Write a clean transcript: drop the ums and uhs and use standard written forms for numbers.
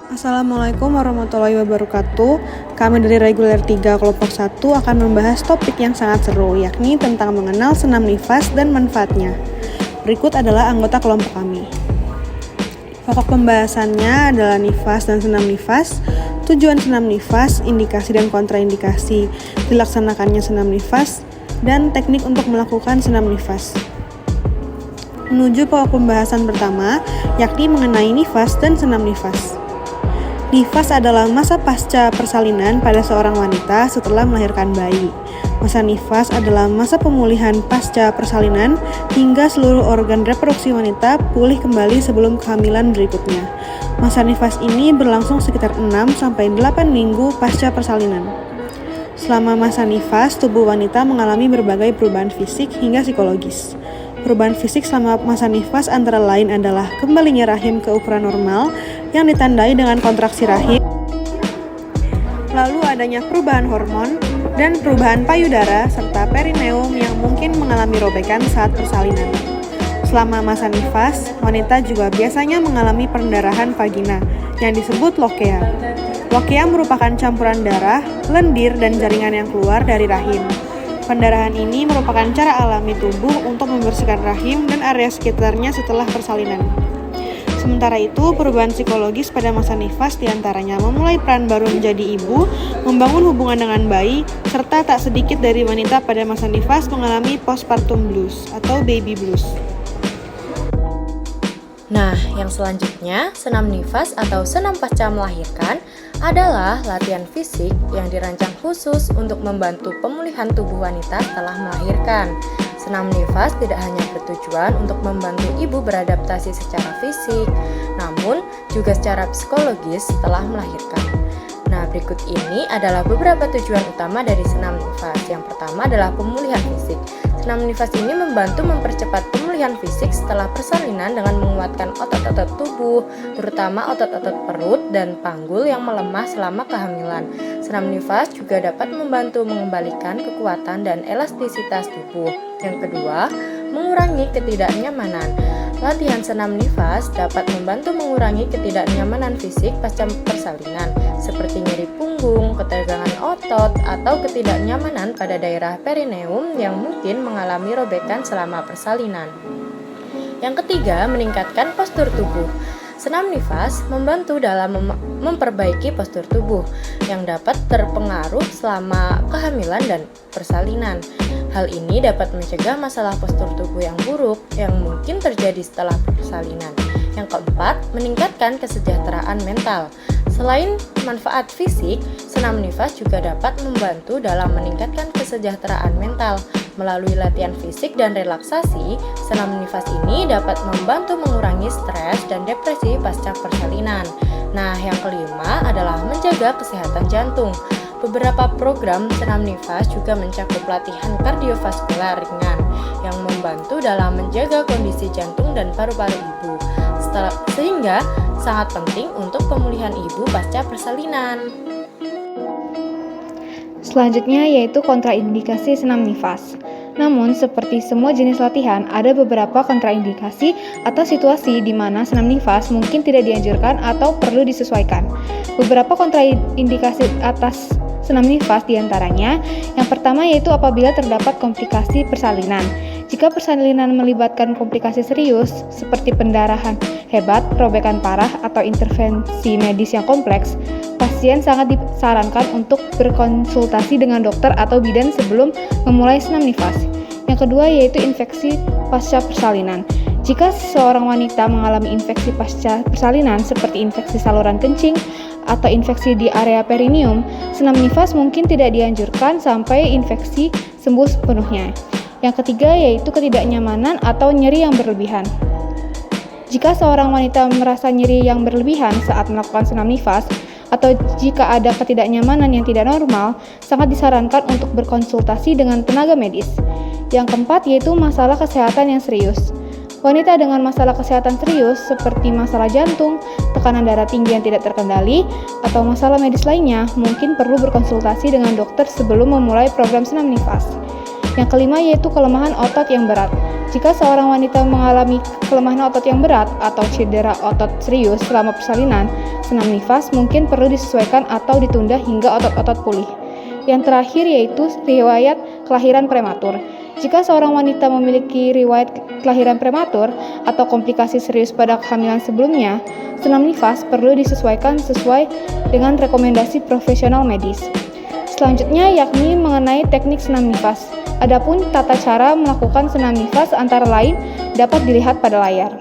Assalamualaikum warahmatullahi wabarakatuh. Kami dari Reguler 3 Kelompok 1 akan membahas topik yang sangat seru, yakni tentang mengenal senam nifas dan manfaatnya. Berikut adalah anggota kelompok kami. Pokok pembahasannya adalah nifas dan senam nifas, tujuan senam nifas, indikasi dan kontraindikasi dilaksanakannya senam nifas, dan teknik untuk melakukan senam nifas. Menuju pokok pembahasan pertama, yakni mengenai nifas dan senam nifas. Nifas adalah masa pasca persalinan pada seorang wanita setelah melahirkan bayi. Masa nifas adalah masa pemulihan pasca persalinan hingga seluruh organ reproduksi wanita pulih kembali sebelum kehamilan berikutnya. Masa nifas ini berlangsung sekitar 6-8 minggu pasca persalinan. Selama masa nifas, tubuh wanita mengalami berbagai perubahan fisik hingga psikologis. Perubahan fisik selama masa nifas antara lain adalah kembalinya rahim ke ukuran normal yang ditandai dengan kontraksi rahim, lalu adanya perubahan hormon dan perubahan payudara serta perineum yang mungkin mengalami robekan saat persalinan. Selama masa nifas, wanita juga biasanya mengalami pendarahan vagina yang disebut lokea. Lokea merupakan campuran darah, lendir, dan jaringan yang keluar dari rahim. Pendarahan ini merupakan cara alami tubuh untuk membersihkan rahim dan area sekitarnya setelah persalinan. Sementara itu, perubahan psikologis pada masa nifas diantaranya memulai peran baru menjadi ibu, membangun hubungan dengan bayi, serta tak sedikit dari wanita pada masa nifas mengalami postpartum blues atau baby blues. Nah, yang selanjutnya, senam nifas atau senam pasca melahirkan adalah latihan fisik yang dirancang khusus untuk membantu pemulihan tubuh wanita setelah melahirkan. Senam nifas tidak hanya bertujuan untuk membantu ibu beradaptasi secara fisik, namun juga secara psikologis setelah melahirkan. Nah, berikut ini adalah beberapa tujuan utama dari senam nifas. Yang pertama adalah pemulihan fisik. Senam nifas ini membantu mempercepat pemulihan fisik setelah persalinan dengan menguatkan otot-otot tubuh, terutama otot-otot perut dan panggul yang melemah selama kehamilan. Senam nifas juga dapat membantu mengembalikan kekuatan dan elastisitas tubuh. Yang kedua, mengurangi ketidaknyamanan. Latihan senam nifas dapat membantu mengurangi ketidaknyamanan fisik pasca persalinan, seperti nyeri punggung, ketegangan otot, atau ketidaknyamanan pada daerah perineum yang mungkin mengalami robekan selama persalinan. Yang ketiga, meningkatkan postur tubuh. Senam nifas membantu dalam memperbaiki postur tubuh yang dapat terpengaruh selama kehamilan dan persalinan. Hal ini dapat mencegah masalah postur tubuh yang buruk yang mungkin terjadi setelah persalinan. Yang keempat, meningkatkan kesejahteraan mental. Selain manfaat fisik, senam nifas juga dapat membantu dalam meningkatkan kesejahteraan mental. Melalui latihan fisik dan relaksasi, senam nifas ini dapat membantu mengurangi stres dan depresi pasca persalinan. Nah, yang kelima adalah menjaga kesehatan jantung. Beberapa program senam nifas juga mencakup latihan kardiovaskular ringan yang membantu dalam menjaga kondisi jantung dan paru-paru ibu, sehingga sangat penting untuk pemulihan ibu pasca persalinan. Selanjutnya yaitu kontraindikasi senam nifas. Namun, seperti semua jenis latihan, ada beberapa kontraindikasi atau situasi di mana senam nifas mungkin tidak dianjurkan atau perlu disesuaikan. Beberapa kontraindikasi atas senam nifas diantaranya, yang pertama yaitu apabila terdapat komplikasi persalinan. Jika persalinan melibatkan komplikasi serius, seperti pendarahan hebat, robekan parah, atau intervensi medis yang kompleks, pasien sangat disarankan untuk berkonsultasi dengan dokter atau bidan sebelum memulai senam nifas. Yang kedua yaitu infeksi pasca persalinan. Jika seorang wanita mengalami infeksi pasca persalinan seperti infeksi saluran kencing atau infeksi di area perineum, senam nifas mungkin tidak dianjurkan sampai infeksi sembuh sepenuhnya. Yang ketiga yaitu ketidaknyamanan atau nyeri yang berlebihan. Jika seorang wanita merasa nyeri yang berlebihan saat melakukan senam nifas, atau jika ada ketidaknyamanan yang tidak normal, sangat disarankan untuk berkonsultasi dengan tenaga medis. Yang keempat yaitu masalah kesehatan yang serius. Wanita dengan masalah kesehatan serius seperti masalah jantung, tekanan darah tinggi yang tidak terkendali, atau masalah medis lainnya mungkin perlu berkonsultasi dengan dokter sebelum memulai program senam nifas. Yang kelima yaitu kelemahan otot yang berat. Jika seorang wanita mengalami kelemahan otot yang berat atau cedera otot serius selama persalinan, senam nifas mungkin perlu disesuaikan atau ditunda hingga otot-otot pulih. Yang terakhir yaitu riwayat kelahiran prematur. Jika seorang wanita memiliki riwayat kelahiran prematur atau komplikasi serius pada kehamilan sebelumnya, senam nifas perlu disesuaikan sesuai dengan rekomendasi profesional medis. Selanjutnya yakni mengenai teknik senam nifas. Adapun tata cara melakukan senam nifas antara lain dapat dilihat pada layar.